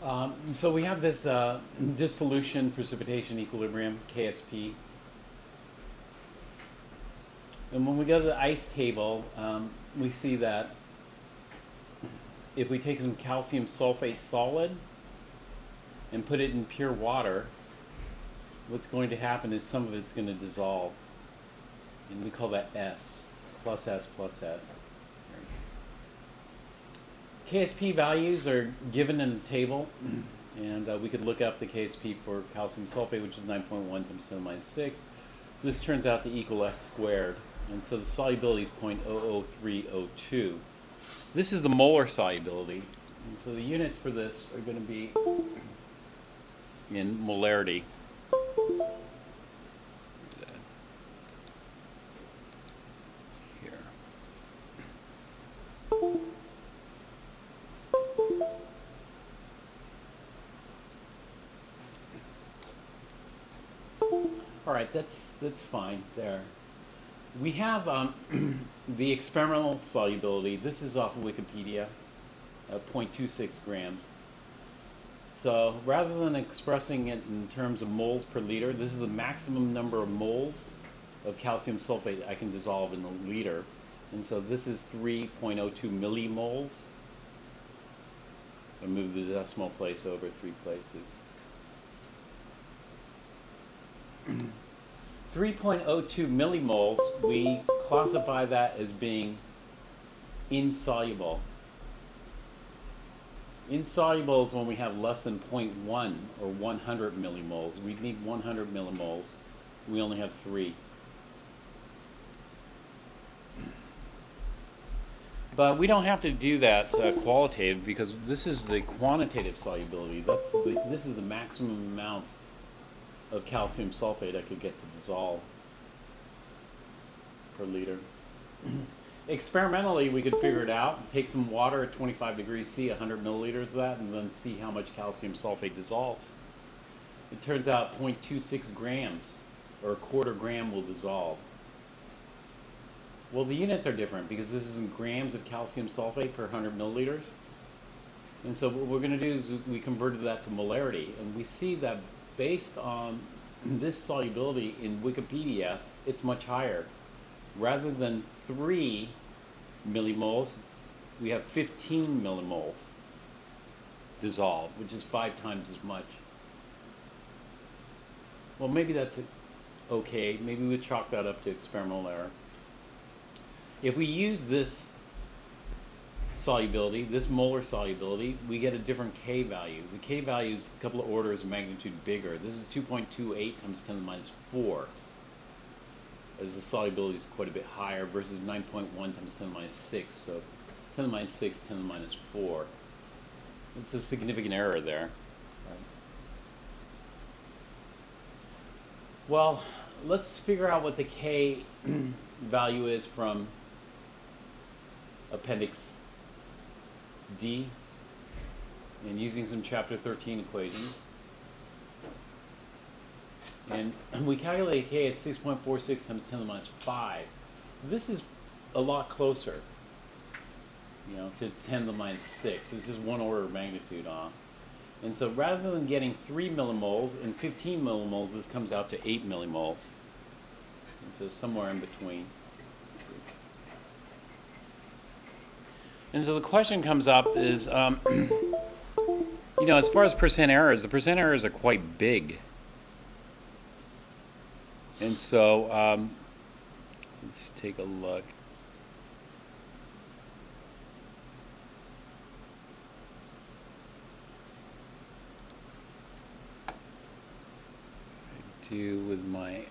So we have this dissolution precipitation equilibrium, KSP. And when we go to the ice table, we see that if we take some calcium sulfate solid and put it in pure water, what's going to happen is some of it's going to dissolve. And we call that S, plus S plus S. KSP values are given in the table, and we could look up the KSP for calcium sulfate, which is 9.1 times 10 to the minus 6. This turns out to equal S squared, and so the solubility is 0.00302. This is the molar solubility, and so the units for this are going to be in molarity. Here. All right, that's fine there. We have the experimental solubility. This is off of Wikipedia, 0.26 grams. So rather than expressing it in terms of moles per liter, this is the maximum number of moles of calcium sulfate I can dissolve in a liter. And so this is 3.02 millimoles. I'll move the decimal place over 3 places. 3.02 millimoles, we classify that as being insoluble. Insoluble is when we have less than 0.1 or 100 millimoles. We need 100 millimoles. We only have 3. But we don't have to do that qualitative, because this is the quantitative solubility. This is the maximum amount of calcium sulfate I could get to dissolve per liter. Experimentally, we could figure it out. Take some water at 25 degrees C, 100 milliliters of that, and then see how much calcium sulfate dissolves. It turns out 0.26 grams, or a quarter gram, will dissolve. Well, the units are different because this is in grams of calcium sulfate per 100 milliliters. And so what we're going to do is we converted that to molarity, and we see that based on this solubility in Wikipedia, it's much higher. Rather than 3 millimoles, we have 15 millimoles dissolved, which is 5 times as much. Well, maybe that's okay. Maybe we chalk that up to experimental error. If we use this solubility, this molar solubility, we get a different K value. The K value is a couple of orders of magnitude bigger. This is 2.28 times 10 to the minus 4, as the solubility is quite a bit higher, versus 9.1 times 10 to the minus 6. So 10 to the minus 6, 10 to the minus 4. It's a significant error there. Right? Well, let's figure out what the K value is from Appendix D, and using some chapter 13 equations. And we calculate K as 6.46 times 10 to the minus 5. This is a lot closer, to 10 to the minus 6. This is 1 order of magnitude off. And so rather than getting 3 millimoles and 15 millimoles, this comes out to 8 millimoles. And so somewhere in between. And so the question comes up is, as far as percent errors, the percent errors are quite big. And so let's take a look. I do with my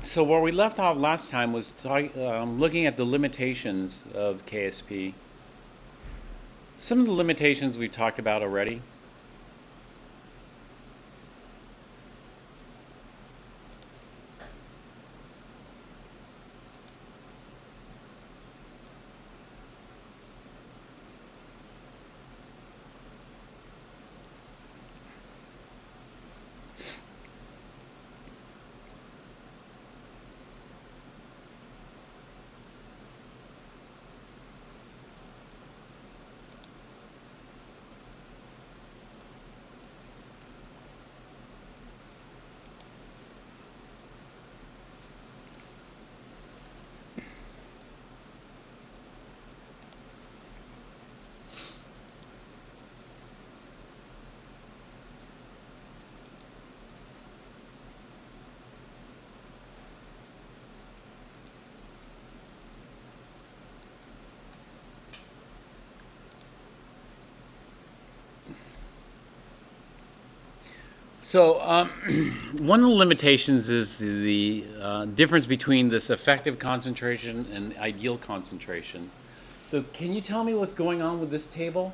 So where we left off last time was looking at the limitations of KSP. Some of the limitations we talked about already. So one of the limitations is the difference between this effective concentration and ideal concentration. So can you tell me what's going on with this table?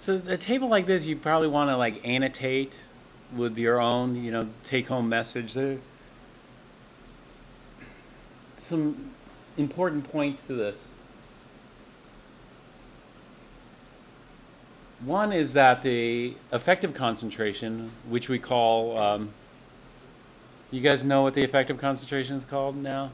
So a table like this, you probably want to like annotate with your own, take-home message. There are some important points to this. One is that the effective concentration, which we call, you guys know what the effective concentration is called now?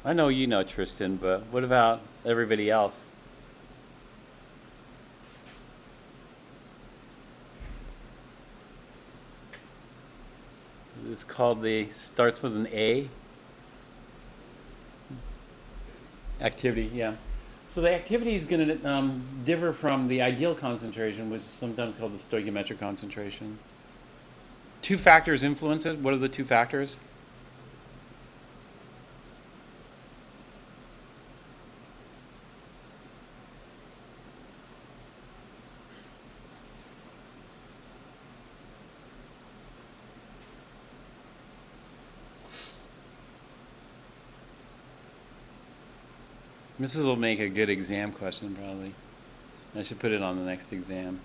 I know you know, Tristan, but what about everybody else? It's called starts with an A. Activity, yeah. So the activity is going to differ from the ideal concentration, which is sometimes called the stoichiometric concentration. Two factors influence it. What are the two factors? This will make a good exam question, probably. I should put it on the next exam.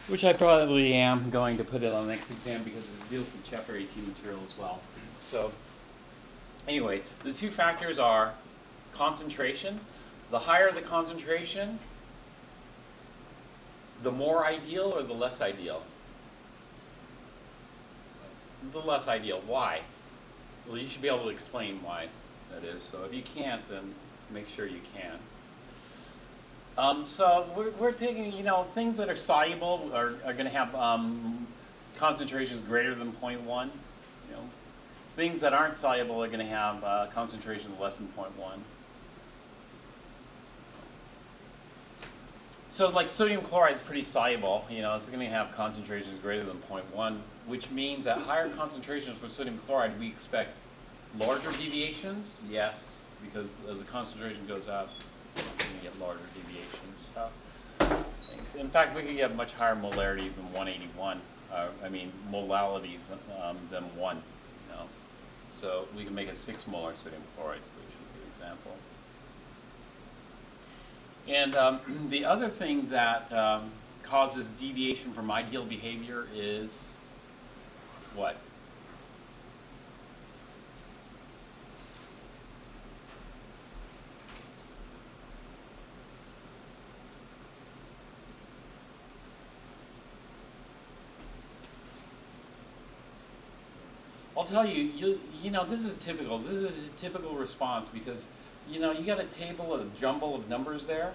Which I probably am going to put it on the next exam because it deals with Chapter 18 material as well. So, anyway, the two factors are concentration. The higher the concentration, the more ideal or the less ideal? The less ideal. Why? Well, you should be able to explain why that is. So if you can't, then make sure you can. So we're taking, things that are soluble are going to have concentrations greater than 0.1. Things that aren't soluble are going to have concentrations less than 0.1. So like sodium chloride is pretty soluble. It's going to have concentrations greater than 0.1, which means at higher concentrations for sodium chloride, we expect larger deviations. Yes, because as the concentration goes up, we can get larger deviations. Thanks. In fact, we can get much higher molarities than 181. Molalities than 1. So we can make a 6 molar sodium chloride solution, for example. And the other thing that causes deviation from ideal behavior is what? I'll tell you, this is typical. This is a typical response because, you got a table, a jumble of numbers there.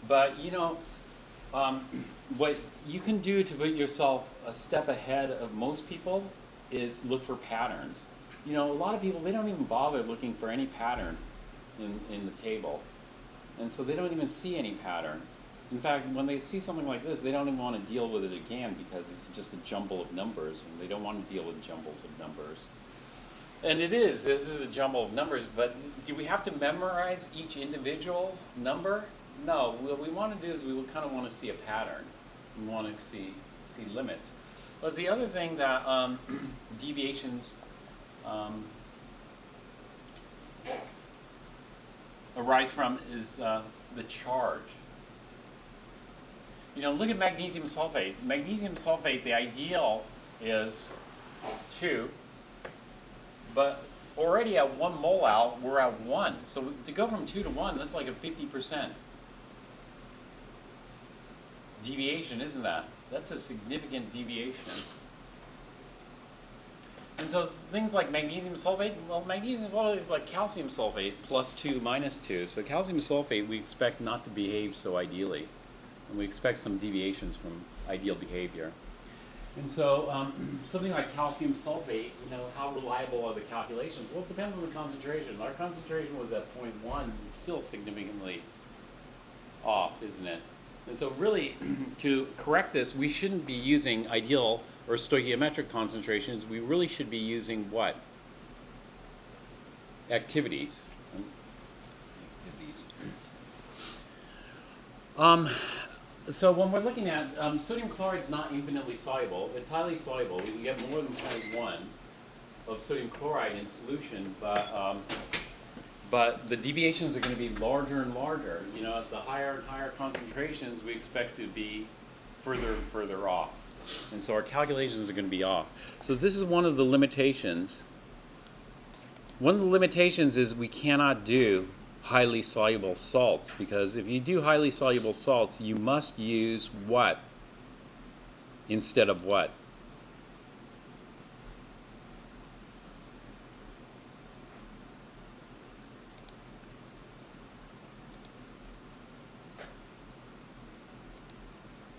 But, what you can do to put yourself a step ahead of most people is look for patterns. A lot of people, they don't even bother looking for any pattern in the table. And so they don't even see any pattern. In fact, when they see something like this, they don't even want to deal with it again because it's just a jumble of numbers, and they don't want to deal with jumbles of numbers. And this is a jumble of numbers, but do we have to memorize each individual number? No, what we want to do is we kind of want to see a pattern. We want to see limits. But the other thing that deviations arise from is the charge. Look at magnesium sulfate. Magnesium sulfate, the ideal is 2, but already at 1 mole out, we're at 1. So to go from 2 to 1, that's like a 50% deviation, isn't that? That's a significant deviation. And so things like magnesium sulfate, well, magnesium sulfate is like calcium sulfate, +2, -2. So calcium sulfate we expect not to behave so ideally. And we expect some deviations from ideal behavior. And so something like calcium sulfate, how reliable are the calculations? Well, it depends on the concentration. Our concentration was at 0.1. It's still significantly off, isn't it? And so really, to correct this, we shouldn't be using ideal or stoichiometric concentrations. We really should be using what? Activities. So when we're looking at sodium chloride is not infinitely soluble. It's highly soluble. We can get more than 0.1 of sodium chloride in solution, but the deviations are going to be larger and larger. At the higher and higher concentrations, we expect to be further and further off. And so our calculations are going to be off. So this is one of the limitations. One of the limitations is we cannot do highly soluble salts, because if you do highly soluble salts, you must use what instead of what?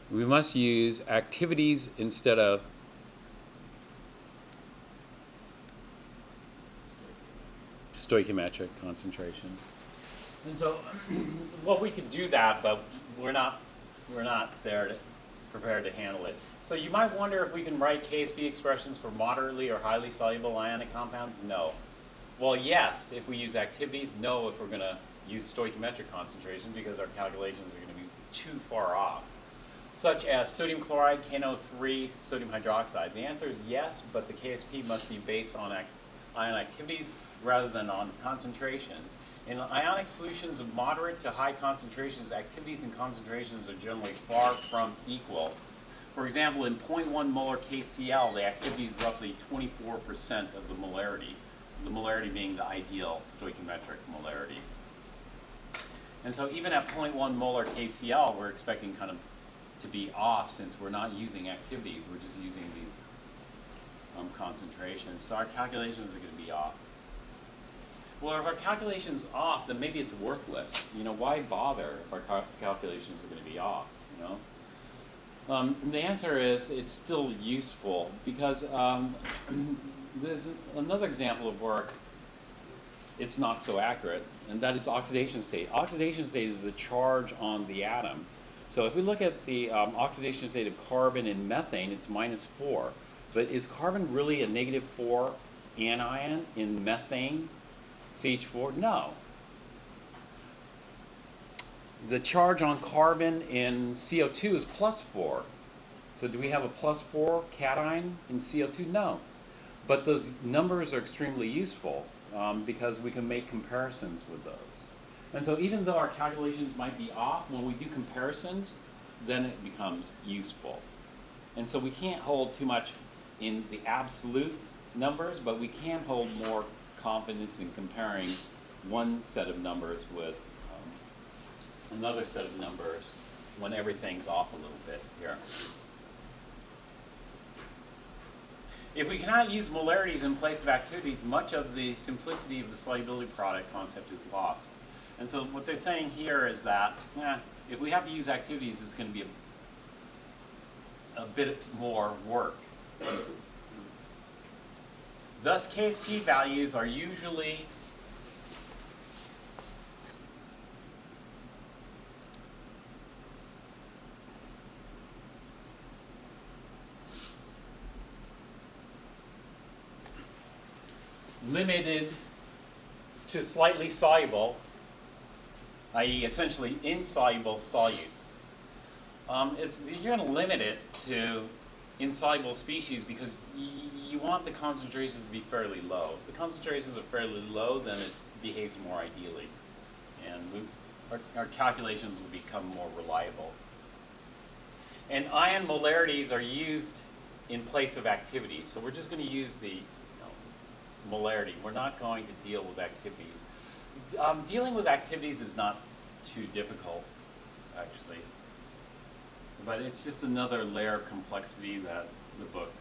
We must use activities instead of stoichiometric concentration. And so, well, we could do that, but we're not prepared to handle it. So you might wonder if we can write KSP expressions for moderately or highly soluble ionic compounds. No. Well, yes, if we use activities. No, if we're going to use stoichiometric concentration, because our calculations are going to be too far off. Such as sodium chloride, KNO3, sodium hydroxide. The answer is yes, but the KSP must be based on ion activities rather than on concentrations. In ionic solutions of moderate to high concentrations, activities and concentrations are generally far from equal. For example, in 0.1 molar KCl, the activity is roughly 24% of the molarity being the ideal stoichiometric molarity. And so even at 0.1 molar KCl, we're expecting kind of to be off, since we're not using activities, we're just using these concentrations. So our calculations are going to be off. Well, if our calculation's off, then maybe it's worthless. Why bother if our calculations are going to be off, the answer is it's still useful, because there's another example of where it's not so accurate, and that is oxidation state. Oxidation state is the charge on the atom. So if we look at the oxidation state of carbon and methane, it's -4. But is carbon really a -4 anion in methane? CH4? No. The charge on carbon in CO2 is +4. So do we have a +4 cation in CO2? No. But those numbers are extremely useful because we can make comparisons with those. And so even though our calculations might be off, when we do comparisons, then it becomes useful. And so we can't hold too much in the absolute numbers, but we can hold more confidence in comparing one set of numbers with another set of numbers when everything's off a little bit here. If we cannot use molarities in place of activities, much of the simplicity of the solubility product concept is lost. And so what they're saying here is that if we have to use activities, it's going to be a bit more work. Thus, KSP values are usually limited to slightly soluble, i.e. essentially insoluble solutes. You're going to limit it to insoluble species because you want the concentrations to be fairly low. If the concentrations are fairly low, then it behaves more ideally, and our calculations will become more reliable. And ion molarities are used in place of activities, so we're just going to use the molarity. We're not going to deal with activities. Dealing with activities is not too difficult, actually. But it's just another layer of complexity that the book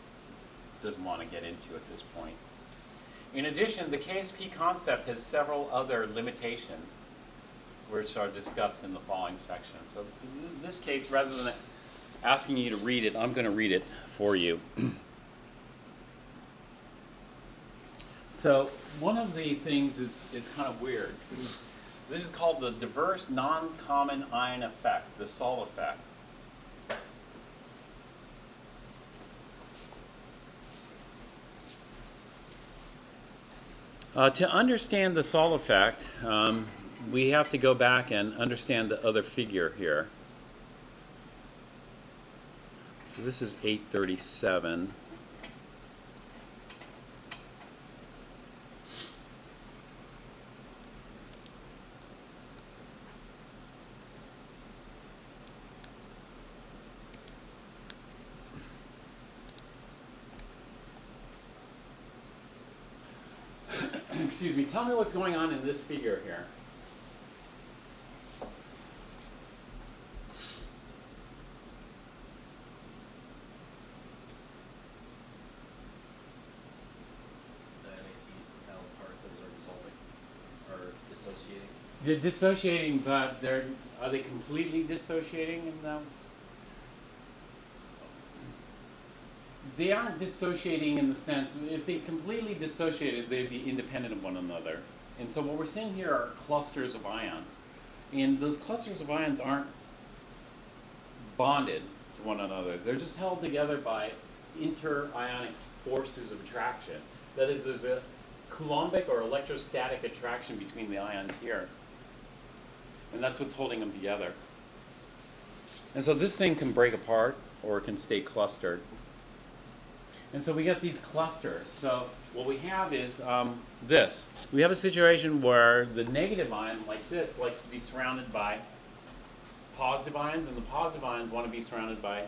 doesn't want to get into at this point. In addition, the KSP concept has several other limitations. which are discussed in the following section. So in this case, rather than asking you to read it, I'm going to read it for you. So one of the things is kind of weird. This is called the diverse non-common ion effect, the Sol effect. To understand the Sol effect, we have to go back and understand the other figure here. So this is 837. Excuse me, tell me what's going on in this figure here. The NaCl particles are dissolving, or dissociating. They're dissociating, but are they completely dissociating in them? They aren't dissociating in the sense, if they completely dissociated, they'd be independent of one another. And so what we're seeing here are clusters of ions. And those clusters of ions aren't bonded to one another. They're just held together by inter-ionic forces of attraction. That is, there's a coulombic or electrostatic attraction between the ions here. And that's what's holding them together. And so this thing can break apart or it can stay clustered. And so we get these clusters. So what we have is this. We have a situation where the negative ion, like this, likes to be surrounded by positive ions, and the positive ions want to be surrounded by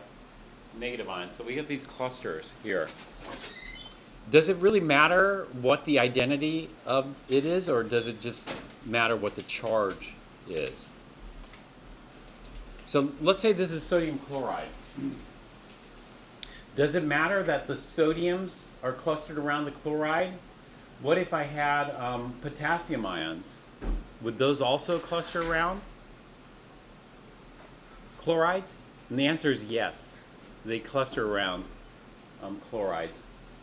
negative ions. So we get these clusters here. Does it really matter what the identity of it is, or does it just matter what the charge is? So let's say this is sodium chloride. Does it matter that the sodiums are clustered around the chloride? What if I had potassium ions? Would those also cluster around chlorides? And the answer is yes. They cluster around chlorides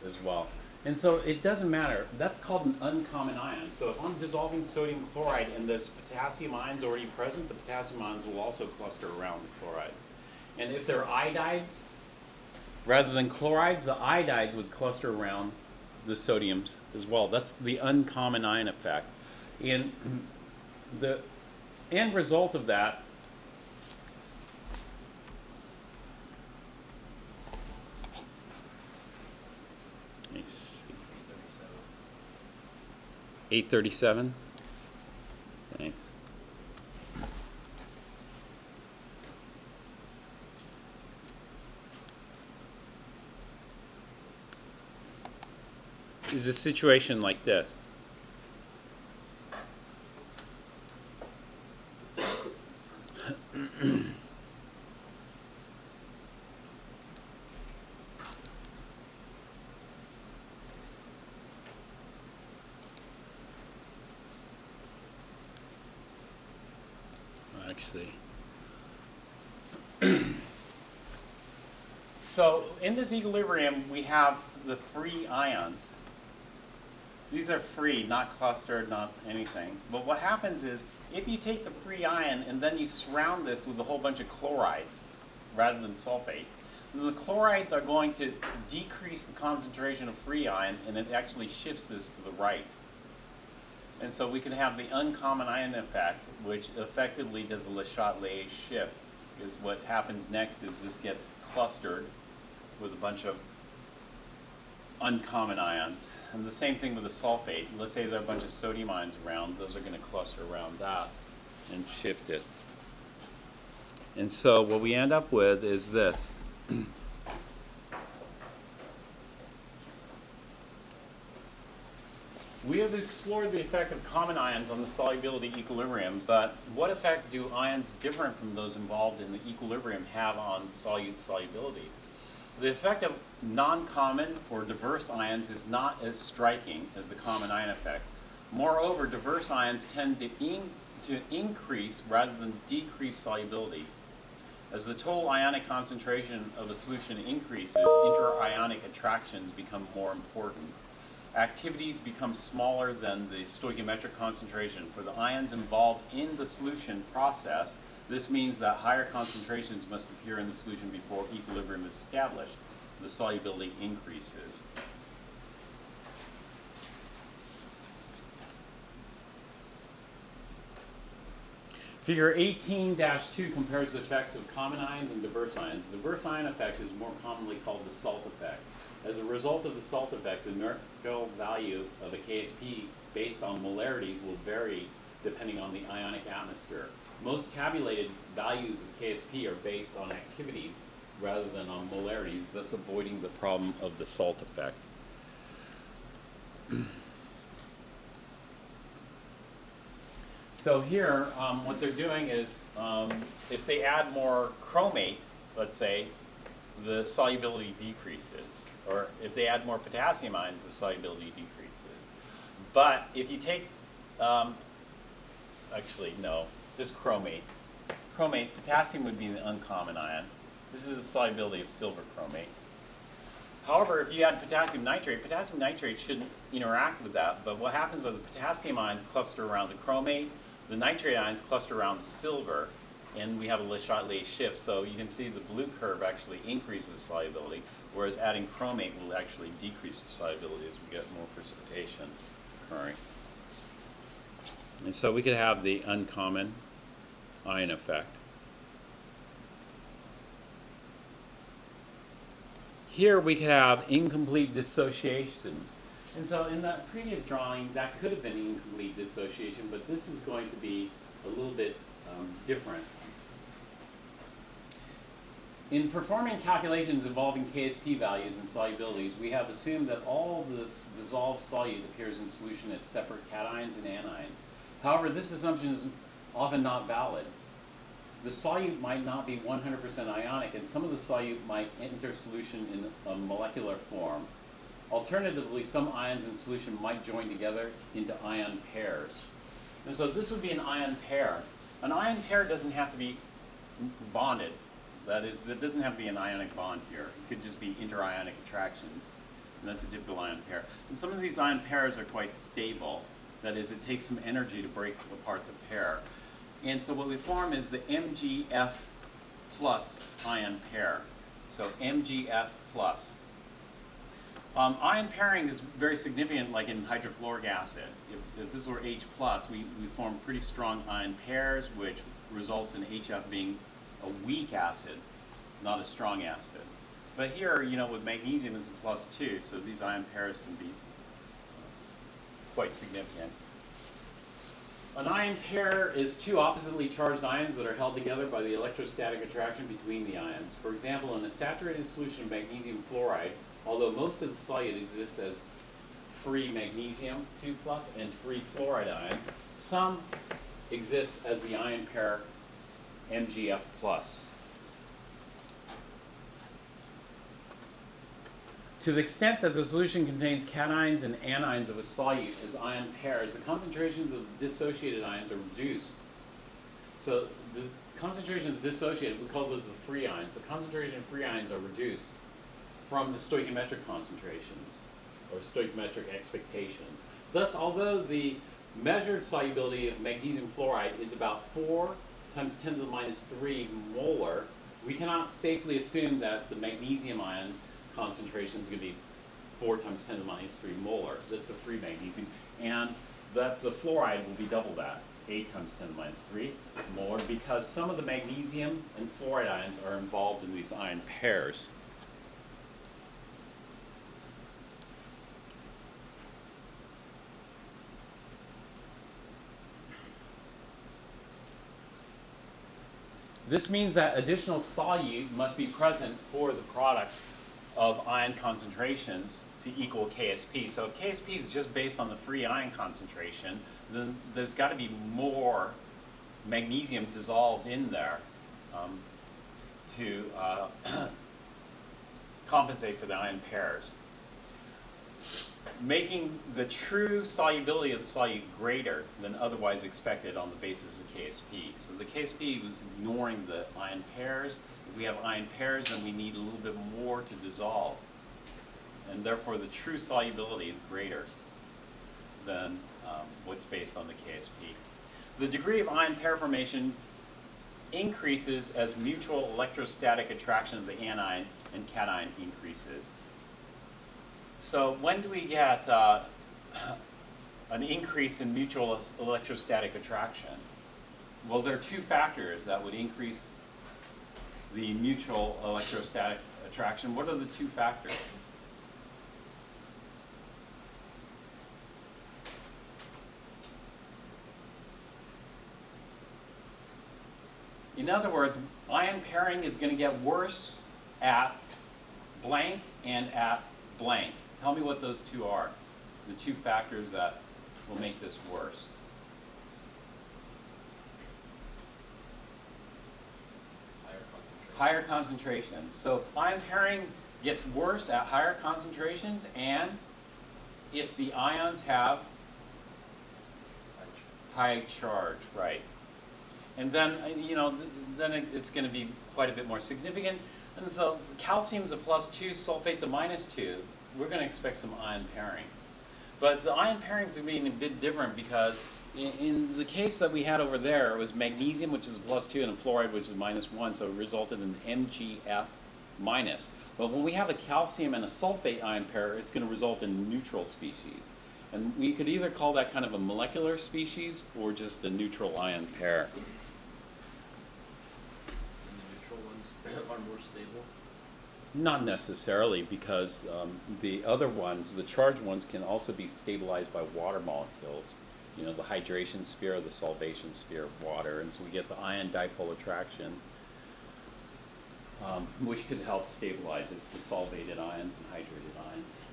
as well. And so it doesn't matter. That's called an uncommon ion. So if I'm dissolving sodium chloride and there's potassium ions already present, the potassium ions will also cluster around the chloride. And if they're iodides, rather than chlorides, the iodides would cluster around the sodiums as well. That's the uncommon ion effect. And the end result of that let me see. 837. Thanks. Is a situation like this. Actually. So in this equilibrium, we have the free ions. These are free, not clustered, not anything. But what happens is, if you take the free ion and then you surround this with a whole bunch of chlorides rather than sulfate, then the chlorides are going to decrease the concentration of free ion, and it actually shifts this to the right. And so we can have the uncommon ion effect, which effectively does a Le Chatelier's shift. Because what happens next is this gets clustered with a bunch of uncommon ions. And the same thing with the sulfate. Let's say there are a bunch of sodium ions around. Those are going to cluster around that and shift it. And so what we end up with is this. We have explored the effect of common ions on the solubility equilibrium, but what effect do ions different from those involved in the equilibrium have on solute solubilities? The effect of non-common or diverse ions is not as striking as the common ion effect. Moreover, diverse ions tend to increase rather than decrease solubility. As the total ionic concentration of a solution increases, inter-ionic attractions become more important. Activities become smaller than the stoichiometric concentration. For the ions involved in the solution process, this means that higher concentrations must appear in the solution before equilibrium is established. The solubility increases. Figure 18-2 compares the effects of common ions and diverse ions. The diverse ion effect is more commonly called the salt effect. As a result of the salt effect, the numerical value of a KSP based on molarities will vary depending on the ionic atmosphere. Most tabulated values of KSP are based on activities rather than on molarities, thus avoiding the problem of the salt effect. So here, what they're doing is, if they add more chromate, let's say, the solubility decreases. Or if they add more potassium ions, the solubility decreases. But if you take, actually, no, just chromate. Chromate, potassium would be the uncommon ion. This is the solubility of silver chromate. However, if you add potassium nitrate shouldn't interact with that, but what happens are the potassium ions cluster around the chromate, the nitrate ions cluster around the silver, and we have a Le Chatelet shift. So you can see the blue curve actually increases solubility, whereas adding chromate will actually decrease the solubility as we get more precipitation occurring. And so we could have the uncommon ion effect. Here we could have incomplete dissociation. And so in that previous drawing, that could have been incomplete dissociation, but this is going to be a little bit different. In performing calculations involving KSP values and solubilities, we have assumed that all the dissolved solute appears in solution as separate cations and anions. However, this assumption is often not valid. The solute might not be 100% ionic, and some of the solute might enter solution in a molecular form. Alternatively, some ions in solution might join together into ion pairs. And so this would be an ion pair. An ion pair doesn't have to be bonded. That is, there doesn't have to be an ionic bond here. It could just be interionic attractions. And that's a typical ion pair. And some of these ion pairs are quite stable. That is, it takes some energy to break apart the pair. And so what we form is the MgF plus ion pair. So MgF plus. Ion pairing is very significant, like in hydrofluoric acid. If this were H+, we form pretty strong ion pairs, which results in HF being a weak acid, not a strong acid. But here, with magnesium is a +2, so these ion pairs can be quite significant. An ion pair is two oppositely charged ions that are held together by the electrostatic attraction between the ions. For example, in a saturated solution of magnesium fluoride, although most of the solute exists as free magnesium 2+ and free fluoride ions, some exist as the ion pair MgF+. To the extent that the solution contains cations and anions of a solute as ion pairs, the concentrations of dissociated ions are reduced. So the concentration of dissociated, we call those the free ions. The concentration of free ions are reduced from the stoichiometric concentrations, or stoichiometric expectations. Thus, although the measured solubility of magnesium fluoride is about 4 × 10⁻³ molar, we cannot safely assume that the magnesium ion concentration is going to be 4 × 10⁻³ molar. That's the free magnesium. And that the fluoride will be double that, 8 × 10⁻³ molar, because some of the magnesium and fluoride ions are involved in these ion pairs. This means that additional solute must be present for the product of ion concentrations to equal KSP. So if KSP is just based on the free ion concentration, then there's got to be more magnesium dissolved in there to compensate for the ion pairs. making the true solubility of the solute greater than otherwise expected on the basis of KSP. So the KSP was ignoring the ion pairs. If we have ion pairs, then we need a little bit more to dissolve. And therefore, the true solubility is greater than what's based on the KSP. The degree of ion pair formation increases as mutual electrostatic attraction of the anion and cation increases. So when do we get an increase in mutual electrostatic attraction? Well, there are two factors that would increase the mutual electrostatic attraction. What are the two factors? In other words, ion pairing is going to get worse at blank and at blank. Tell me what those two are, the two factors that will make this worse. Higher concentration. Higher concentration. So ion pairing gets worse at higher concentrations, and if the ions have high charge, right. And then, then it's going to be quite a bit more significant. And so calcium's a +2, sulfate's a -2. We're going to expect some ion pairing. But the ion pairing is going to be a bit different because in the case that we had over there, it was magnesium, which is a +2, and fluoride, which is -1, so it resulted in MgF-. But when we have a calcium and a sulfate ion pair, it's going to result in neutral species. And we could either call that kind of a molecular species or just a neutral ion pair. And the neutral ones are more stable? Not necessarily, because the other ones, the charged ones, can also be stabilized by water molecules. The hydration sphere or the solvation sphere of water, and so we get the ion dipole attraction, which could help stabilize it, the solvated ions and hydrated ions.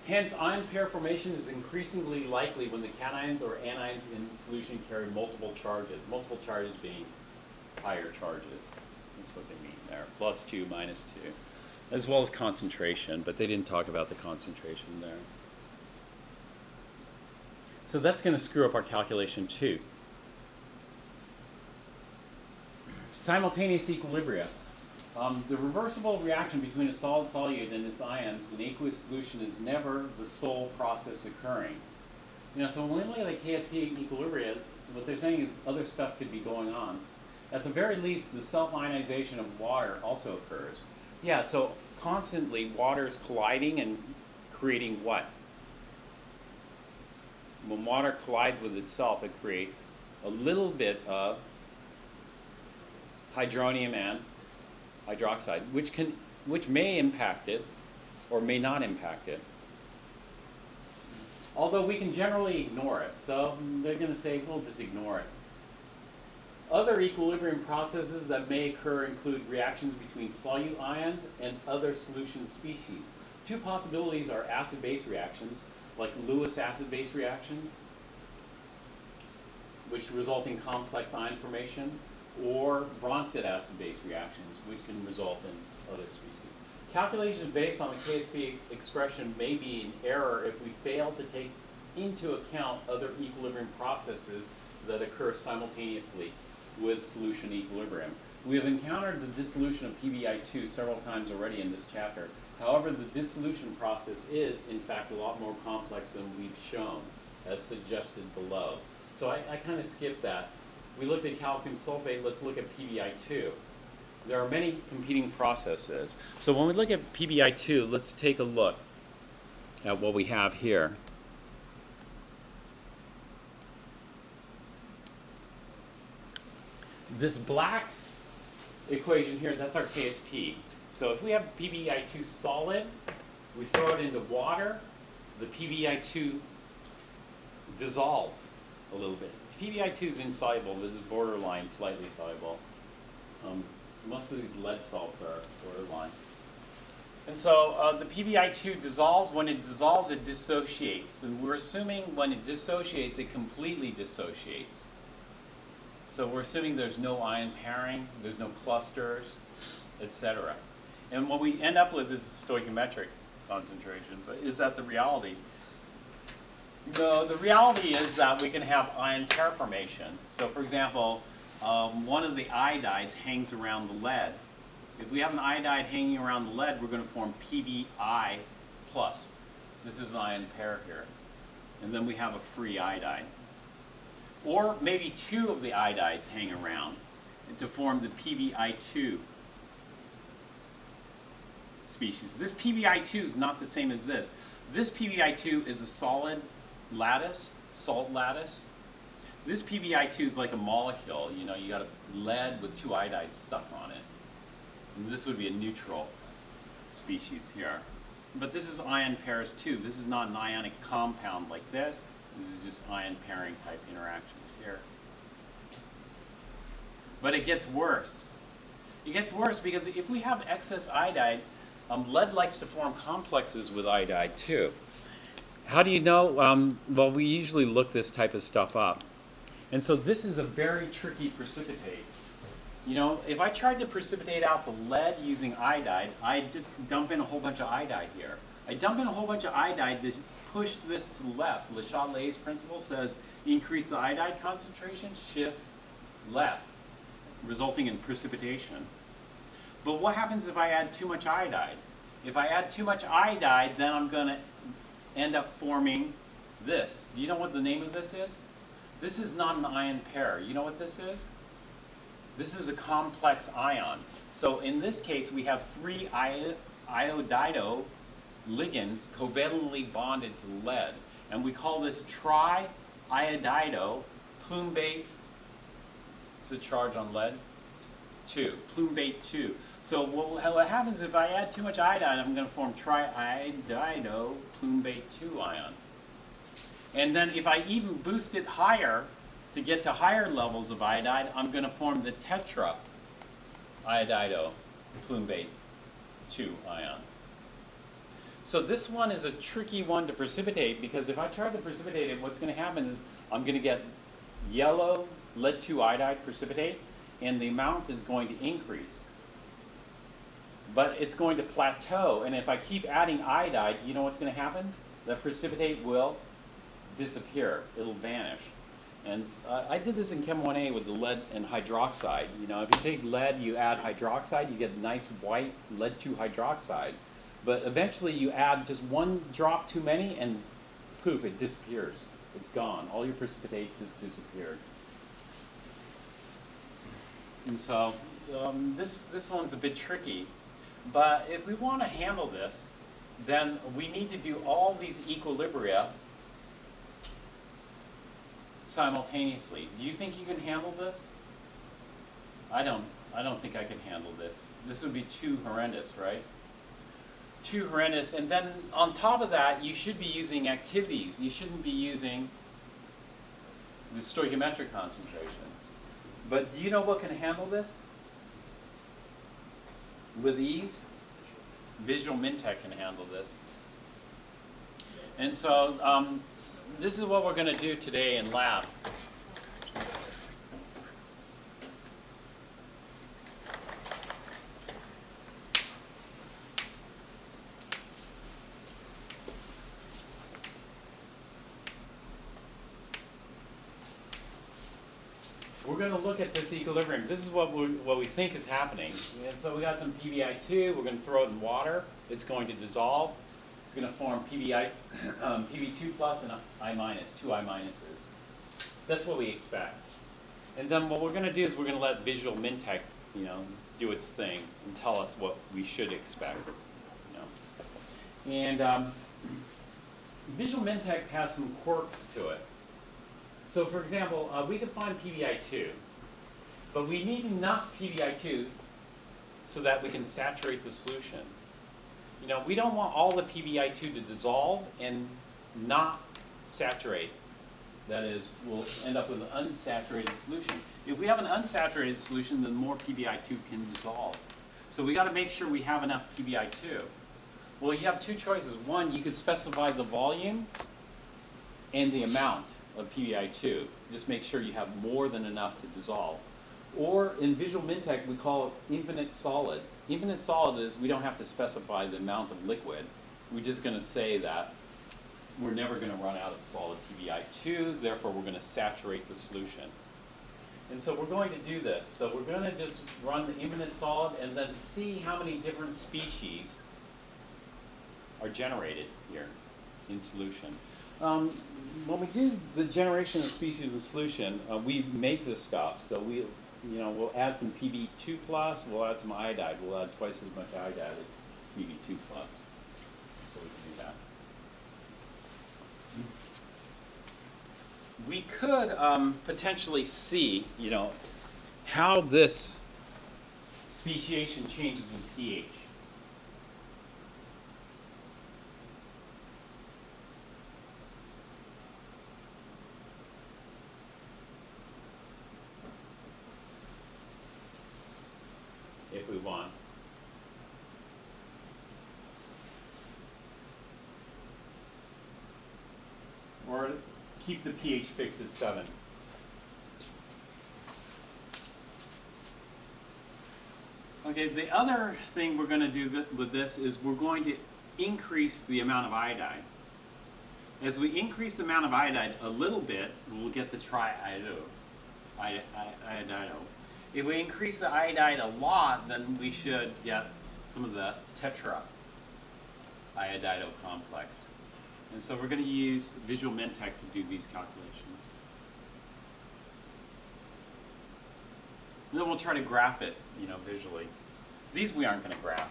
Hence, ion pair formation is increasingly likely when the cations or anions in solution carry multiple charges being higher charges. That's what they mean there, +2, -2, as well as concentration, but they didn't talk about the concentration there. So that's going to screw up our calculation too. Simultaneous equilibria. The reversible reaction between a solid solute and its ions in aqueous solution is never the sole process occurring. So when we look at the KSP equilibria, what they're saying is other stuff could be going on. At the very least, the self-ionization of water also occurs. Yeah, so constantly water is colliding and creating what? When water collides with itself, it creates a little bit of hydronium and hydroxide, which may impact it or may not impact it. Although we can generally ignore it. So they're going to say, we'll just ignore it. Other equilibrium processes that may occur include reactions between solute ions and other solution species. Two possibilities are acid-base reactions, like Lewis acid-base reactions, which result in complex ion formation, or Bronsted acid-base reactions, which can result in other species. Calculations based on the KSP expression may be in error if we fail to take into account other equilibrium processes that occur simultaneously with solution equilibrium. We have encountered the dissolution of PbI2 several times already in this chapter. However, the dissolution process is, in fact, a lot more complex than we've shown, as suggested below. So I kind of skipped that. We looked at calcium sulfate, let's look at PbI2. There are many competing processes. So when we look at PbI2, let's take a look at what we have here. This black equation here, that's our KSP. So if we have PbI2 solid, we throw it into water, the PbI2 dissolves a little bit. PbI2 is insoluble, this is borderline slightly soluble. Most of these lead salts are borderline. And so the PbI2 dissolves. When it dissolves, it dissociates. And we're assuming when it dissociates, it completely dissociates. So we're assuming there's no ion pairing, there's no clusters, etc. And what we end up with is stoichiometric concentration, but is that the reality? No, the reality is that we can have ion pair formation. So for example, one of the iodides hangs around the lead. If we have an iodide hanging around the lead, we're going to form PbI plus. This is an ion pair here. And then we have a free iodide. Or maybe two of the iodides hang around to form the PbI2 species. This PbI2 is not the same as this. This PbI2 is a solid lattice, salt lattice. This PbI2 is like a molecule. You know, you got a lead with two iodides stuck on it. And this would be a neutral species here. But this is ion pairs too. This is not an ionic compound like this. This is just ion pairing type interactions here. But it gets worse. It gets worse because if we have excess iodide, lead likes to form complexes with iodide too. How do you know? Well, we usually look this type of stuff up. And so this is a very tricky precipitate. You know, if I tried to precipitate out the lead using iodide, I'd just dump in a whole bunch of iodide here. I dump in a whole bunch of iodide to push this to the left. Le Chatelier's principle says increase the iodide concentration, shift left, resulting in precipitation. But what happens if I add too much iodide? If I add too much iodide, then I'm going to end up forming this. Do you know what the name of this is? This is not an ion pair. You know what this is? This is a complex ion. So in this case, we have three iodido ligands covalently bonded to lead. And we call this tri-iodido plumbate, what's the charge on lead? 2, plumbate 2. So what happens if I add too much iodine, I'm going to form tri-iodido plumbate 2 ion. And then if I even boost it higher, to get to higher levels of iodide, I'm going to form the tetra iodido plumbate 2 ion. So this one is a tricky one to precipitate because if I try to precipitate it, what's going to happen is I'm going to get yellow lead 2 iodide precipitate, and the amount is going to increase. But it's going to plateau, and if I keep adding iodide, you know what's going to happen? The precipitate will disappear. It'll vanish. And I did this in Chem 1A with the lead and hydroxide. You know, if you take lead, you add hydroxide, you get nice white lead 2 hydroxide. But eventually you add just one drop too many and poof, it disappears. It's gone. All your precipitate just disappeared. And so this one's a bit tricky. But if we want to handle this, then we need to do all these equilibria simultaneously. Do you think you can handle this? I don't think I can handle this. This would be too horrendous, right? Too horrendous. And then on top of that, you should be using activities. You shouldn't be using the stoichiometric concentrations. But do you know what can handle this? With ease? Visual Mintech can handle this. And so this is what we're going to do today in lab. We're going to look at this equilibrium. This is what we think is happening. And so we got some PbI2. We're going to throw it in water. It's going to dissolve. It's going to form Pb2 plus and I minus, 2 I minuses. That's what we expect. And then what we're going to do is we're going to let Visual Mintech, do its thing and tell us what we should expect. And Visual Mintech has some quirks to it. So for example, we can find PbI2, but we need enough PbI2 so that we can saturate the solution. We don't want all the PbI2 to dissolve and not saturate. That is, we'll end up with an unsaturated solution. If we have an unsaturated solution, then more PbI2 can dissolve. So we got to make sure we have enough PbI2. Well, you have two choices. One, you could specify the volume and the amount of PbI2. Just make sure you have more than enough to dissolve. Or in Visual Mintech, we call it infinite solid. Infinite solid is we don't have to specify the amount of liquid. we're just going to say that we're never going to run out of solid TBI2, therefore we're going to saturate the solution. And so we're going to do this. So we're going to just run the infinite solid and then see how many different species are generated here in solution. When we do the generation of species in solution, we make this stuff. So we'll add some Pb2+, we'll add some iodide. We'll add twice as much iodide as Pb2+. So we can do that. We could potentially see, how this speciation changes with pH. If we want. Or keep the pH fixed at 7. Okay, the other thing we're going to do with this is we're going to increase the amount of iodide. As we increase the amount of iodide a little bit, we'll get the triiodo. If we increase the iodide a lot, then we should get some of the tetraiodido complex. And so we're going to use Visual Mentech to do these calculations. And then we'll try to graph it, visually. These we aren't going to graph,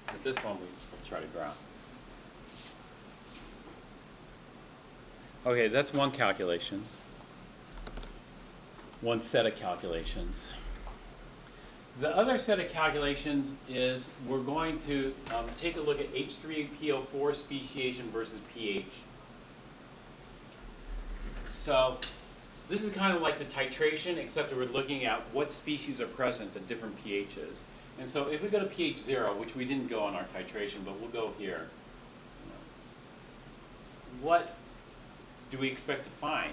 but this one we'll try to graph. Okay, that's one calculation. One set of calculations. The other set of calculations is we're going to take a look at H3PO4 speciation versus pH. So this is kind of like the titration, except that we're looking at what species are present at different pHs. And so if we go to pH 0, which we didn't go on our titration, but we'll go here, what do we expect to find?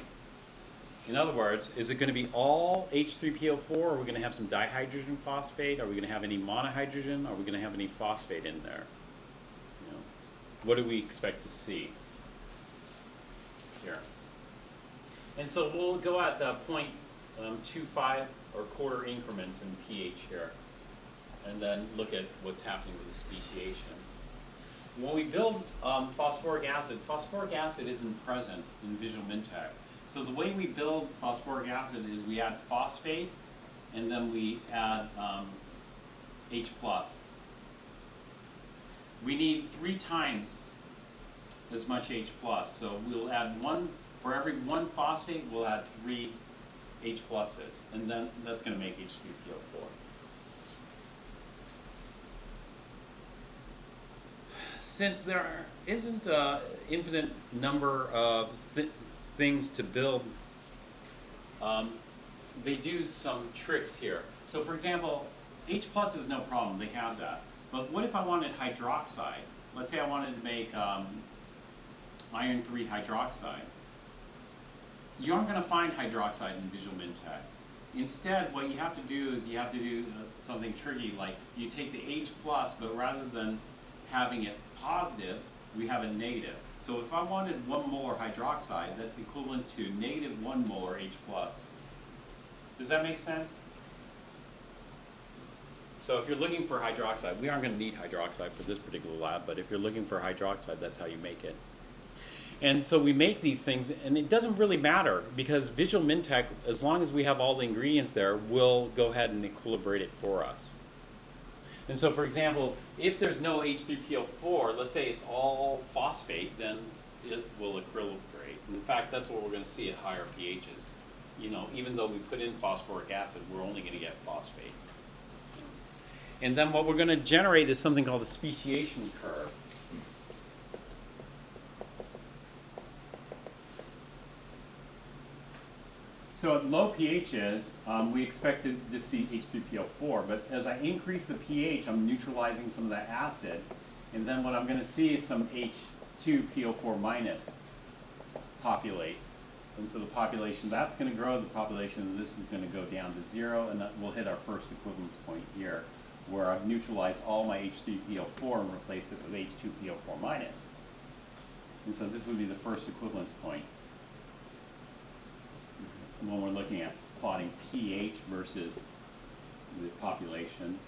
In other words, is it going to be all H3PO4? Or are we going to have some dihydrogen phosphate? Are we going to have any monohydrogen? Are we going to have any phosphate in there? What do we expect to see here? And so we'll go at 0.25 or quarter increments in pH here, and then look at what's happening with the speciation. When we build phosphoric acid isn't present in Visual Mentech. So the way we build phosphoric acid is we add phosphate, and then we add H+. We need 3 times as much H+. So we'll add for every 1 phosphate, we'll add 3 H+, and then that's going to make H3PO4. Since there isn't an infinite number of things to build, they do some tricks here. So for example, H+ is no problem, they have that. But what if I wanted hydroxide? Let's say I wanted to make iron 3 hydroxide. You aren't going to find hydroxide in Visual Mentech. Instead, what you have to do is you have to do something tricky, like you take the H+, but rather than having it positive, we have a negative. So if I wanted 1 molar hydroxide, that's equivalent to negative 1 molar H+. Does that make sense? So if you're looking for hydroxide, we aren't going to need hydroxide for this particular lab, but if you're looking for hydroxide, that's how you make it. And so we make these things, and it doesn't really matter, because Visual Mentech, as long as we have all the ingredients there, will go ahead and equilibrate it for us. And so, for example, if there's no H3PO4, let's say it's all phosphate, then it will equilibrate. In fact, that's what we're going to see at higher pHs. Even though we put in phosphoric acid, we're only going to get phosphate. And then what we're going to generate is something called the speciation curve. So at low pHs, we expect to see H3PO4, but as I increase the pH, I'm neutralizing some of that acid, and then what I'm going to see is some H2PO4 minus populate. And so the population, that's going to grow, the population of this is going to go down to 0, and that we'll hit our first equivalence point here. where I've neutralized all my H3PO4 and replaced it with H2PO4 minus. And so this would be the first equivalence point when we're looking at plotting pH versus the population.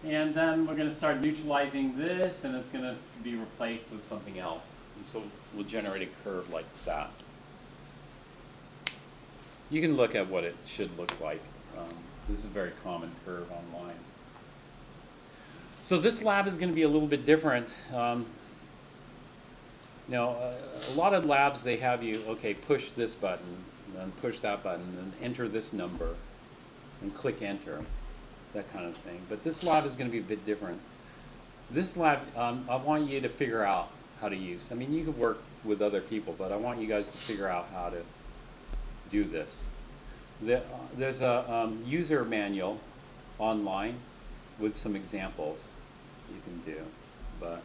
And then we're going to start neutralizing this, and it's going to be replaced with something else. And so we'll generate a curve like that. You can look at what it should look like. This is a very common curve online. So this lab is going to be a little bit different. Now, a lot of labs, they have you, okay, push this button, and then push that button, and enter this number, and click enter, that kind of thing. But this lab is going to be a bit different. This lab, I want you to figure out how to use. I mean, you could work with other people, but I want you guys to figure out how to do this. There's a user manual online with some examples you can do, but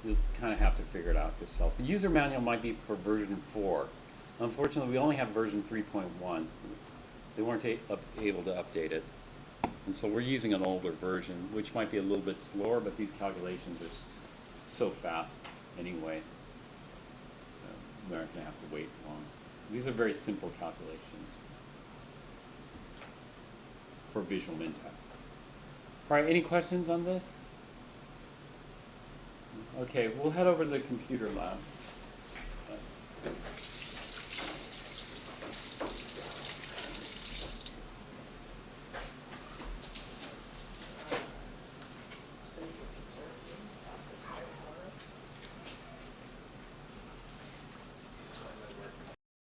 you'll kind of have to figure it out yourself. The user manual might be for version 4. Unfortunately, we only have version 3.1. They weren't able to update it. And so we're using an older version, which might be a little bit slower, but these calculations are so fast anyway. We're not going to have to wait long. These are very simple calculations for visual impact. All right, any questions on this? Okay, we'll head over to the computer lab.